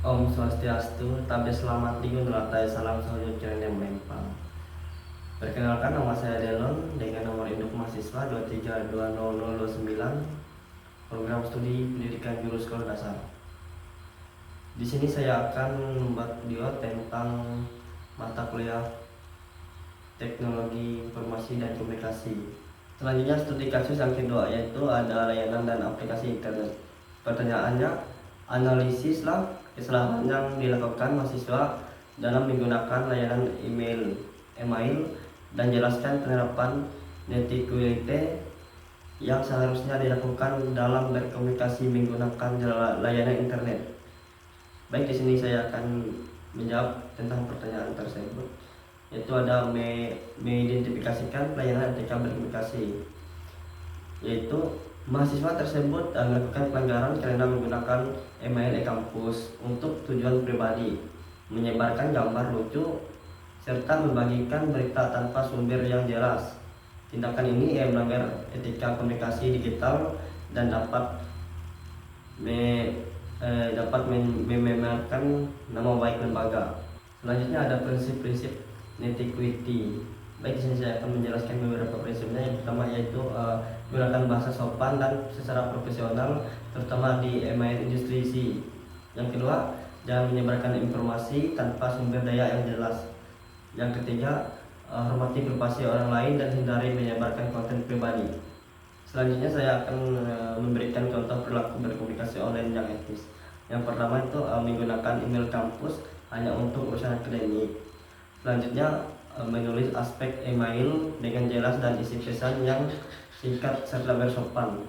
Om Swastiastu, tabe selamat tinggal nelatai salam sahaja jalan yang melempang. Perkenalkan, nama saya Delon dengan nomor induk mahasiswa 23200029, program studi pendidikan jurus sekolah dasar. Di sini saya akan membuat video tentang mata kuliah teknologi informasi dan komunikasi. Selanjutnya studi kasus yang kedua, yaitu ada layanan dan aplikasi internet. Pertanyaannya, analisislah kesalahan yang dilakukan mahasiswa dalam menggunakan layanan email dan jelaskan penerapan netiquette yang seharusnya dilakukan dalam berkomunikasi menggunakan layanan internet. Baik, di sini saya akan menjawab tentang pertanyaan tersebut, yaitu ada mengidentifikasikan pelayanan etika berkomunikasi, yaitu mahasiswa tersebut melakukan pelanggaran karena menggunakan email e-kampus untuk tujuan pribadi, menyebarkan gambar lucu, serta membagikan berita tanpa sumber yang jelas. Tindakan ini melanggar etika komunikasi digital dan dapat mememarkan nama baik lembaga. Selanjutnya ada prinsip-prinsip netiquette. Baik, di sini saya akan menjelaskan beberapa prinsipnya. Yang pertama yaitu gunakan bahasa sopan dan secara profesional, terutama di email institusi. Yang kedua, jangan menyebarkan informasi tanpa sumber daya yang jelas. Yang ketiga, hormati privasi orang lain dan hindari menyebarkan konten pribadi. Selanjutnya saya akan memberikan contoh perilaku berkomunikasi online yang etis. Yang pertama itu menggunakan email kampus hanya untuk urusan akademik. Selanjutnya menulis aspek email dengan jelas dan isi pesan yang singkat serta bersopan.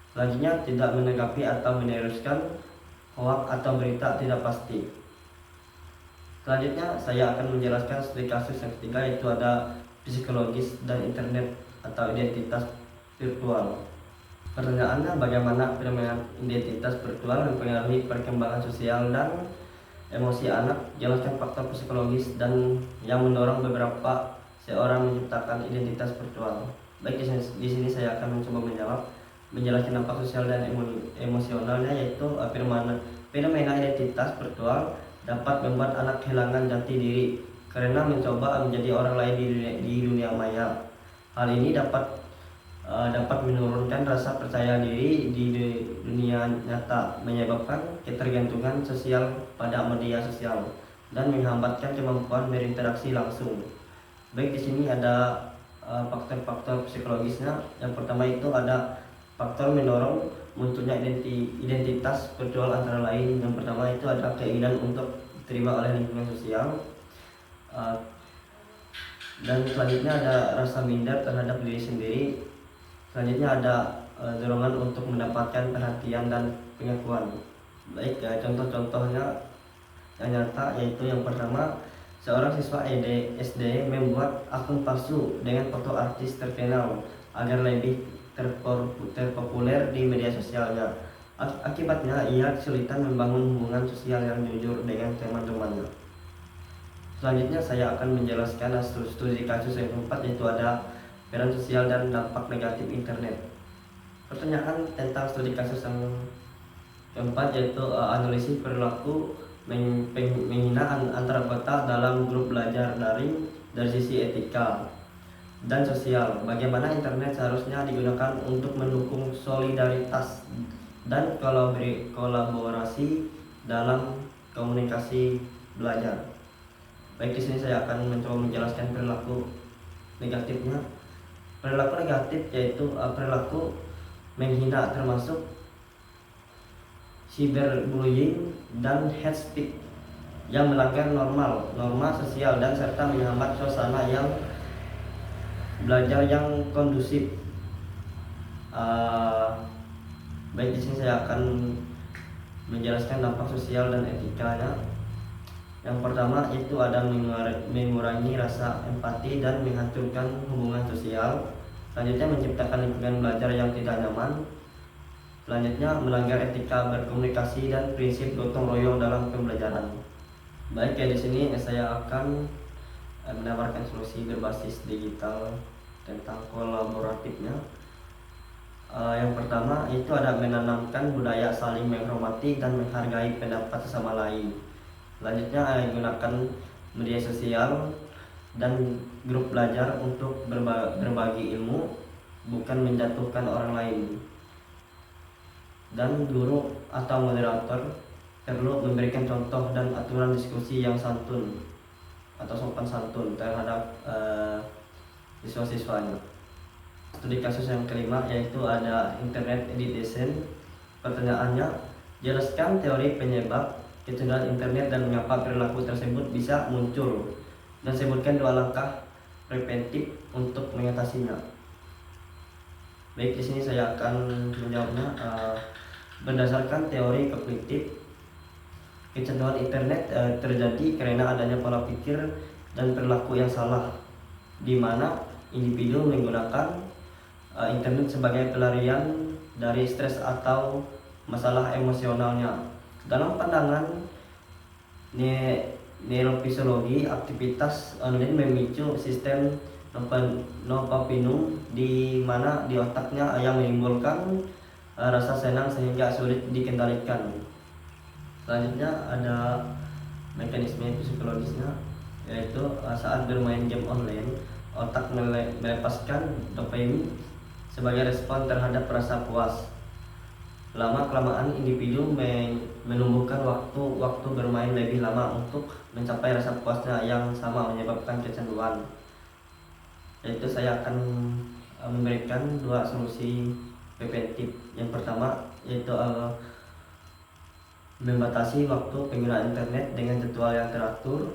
Selanjutnya tidak menanggapi atau meneruskan hoax atau berita tidak pasti. Selanjutnya saya akan menjelaskan studi kasus yang ketiga, yaitu ada psikologis dan internet atau identitas virtual. Pertanyaannya, bagaimana fenomena identitas virtual mempengaruhi perkembangan sosial dan emosi anak? Jelaskan faktor psikologis dan yang mendorong beberapa seorang menciptakan identitas virtual. Baik, di sini saya akan mencoba menjelaskan dampak sosial dan emosionalnya, yaitu fenomena identitas virtual dapat membuat anak kehilangan jati diri karena mencoba menjadi orang lain di dunia maya. Hal ini dapat menurunkan rasa percaya diri di dunia nyata, menyebabkan ketergantungan sosial pada media sosial dan menghambatkan kemampuan berinteraksi langsung. Baik, di sini ada faktor-faktor psikologisnya. Yang pertama itu ada faktor mendorong munculnya identitas virtual, antara lain yang pertama itu ada keinginan untuk diterima oleh lingkungan sosial, dan selanjutnya ada rasa minder terhadap diri sendiri. Selanjutnya ada dorongan untuk mendapatkan perhatian dan pengakuan. Baik, contoh-contohnya yang nyata, yaitu yang pertama, seorang siswa SD membuat akun palsu dengan foto artis terkenal agar lebih terpopuler di media sosialnya. Akibatnya ia kesulitan membangun hubungan sosial yang jujur dengan teman-temannya. Selanjutnya saya akan menjelaskan studi kasus yang keempat, yaitu ada peran sosial dan dampak negatif internet. Pertanyaan tentang studi kasus yang keempat, yaitu analisis perilaku menghina antar anggota dalam grup belajar daring dari sisi etika dan sosial. Bagaimana internet seharusnya digunakan untuk mendukung solidaritas dan kolaborasi dalam komunikasi belajar. Baik, di sini saya akan mencoba menjelaskan perilaku negatifnya. Perilaku negatif yaitu perilaku menghina, termasuk cyberbullying dan hate speech yang melanggar norma sosial dan serta menghambat suasana yang belajar yang kondusif. Baik, di sini saya akan menjelaskan dampak sosial dan etikanya. Yang pertama itu ada mengurangi rasa empati dan menghancurkan hubungan sosial. Selanjutnya menciptakan lingkungan belajar yang tidak nyaman. Selanjutnya melanggar etika berkomunikasi dan prinsip gotong royong dalam pembelajaran. Baik, di sini saya akan menawarkan solusi berbasis digital tentang kolaboratifnya. Yang pertama itu ada menanamkan budaya saling menghormati dan menghargai pendapat sesama lain. Selanjutnya gunakan media sosial dan grup belajar untuk berbagi ilmu, bukan menjatuhkan orang lain. Dan guru atau moderator perlu memberikan contoh dan aturan diskusi yang santun atau sopan santun terhadap siswa-siswanya. Studi kasus yang kelima yaitu ada internet education. Pertanyaannya, jelaskan teori penyebab kecenderungan internet dan mengapa perilaku tersebut bisa muncul, dan sebutkan 2 langkah preventif untuk mengatasinya. Baik, di sini saya akan menjawabnya. Berdasarkan teori kognitif, kecenderungan internet terjadi karena adanya pola pikir dan perilaku yang salah, di mana individu menggunakan internet sebagai pelarian dari stres atau masalah emosionalnya. Dalam pandangan neurofisiologi, aktivitas online memicu sistem dopamine di mana di otaknya yang menimbulkan rasa senang sehingga sulit dikendalikan. Selanjutnya ada mekanisme psikologisnya, yaitu saat bermain game online, otak melepaskan dopamine sebagai respon terhadap rasa puas. Lama-kelamaan individu menumbuhkan waktu bermain lebih lama untuk mencapai rasa puasnya yang sama, menyebabkan kecanduan. Yaitu saya akan memberikan 2 solusi preventif. Yang pertama yaitu membatasi waktu penggunaan internet dengan jadwal yang teratur,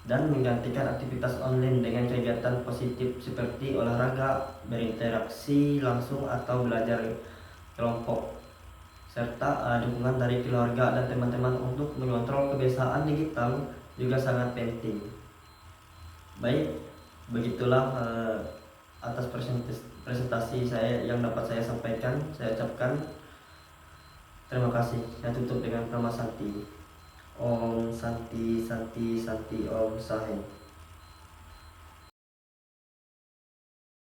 dan menggantikan aktivitas online dengan kegiatan positif seperti olahraga, berinteraksi langsung atau belajar kelompok, serta dukungan dari keluarga dan teman-teman untuk mengontrol kebiasaan digital juga sangat penting. Baik, begitulah atas presentasi saya yang dapat saya sampaikan. Saya ucapkan terima kasih. Saya tutup dengan Prama Santi. Om Santi Santi Santi Om Sahe.